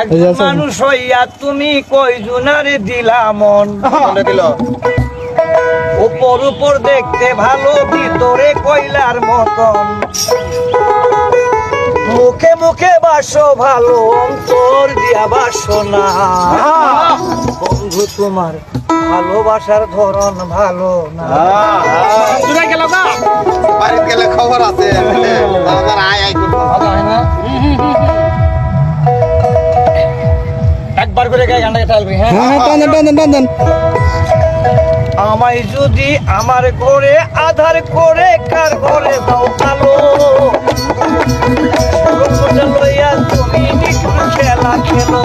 একজন মানুষ হইয়া তুমি কয়জনারে দিলা মন? উপর উপর দেখতে ভালো, ভিতরে কয়লার মতন। মুখে মুখে বাসো ভালো, অন্তর দিয়া বাসো না। বন্ধু তোমার ভালোবাসার ধরন ভালো না। গেলে খবর আছে একবার করে গায়ে গানটাকে টানবি। হ্যাঁ, আমায় যদি আমার ঘরে আধার করে কার ঘরে দাও ভালো, লইয়া তুমি নিঠুর খেলা খেলো।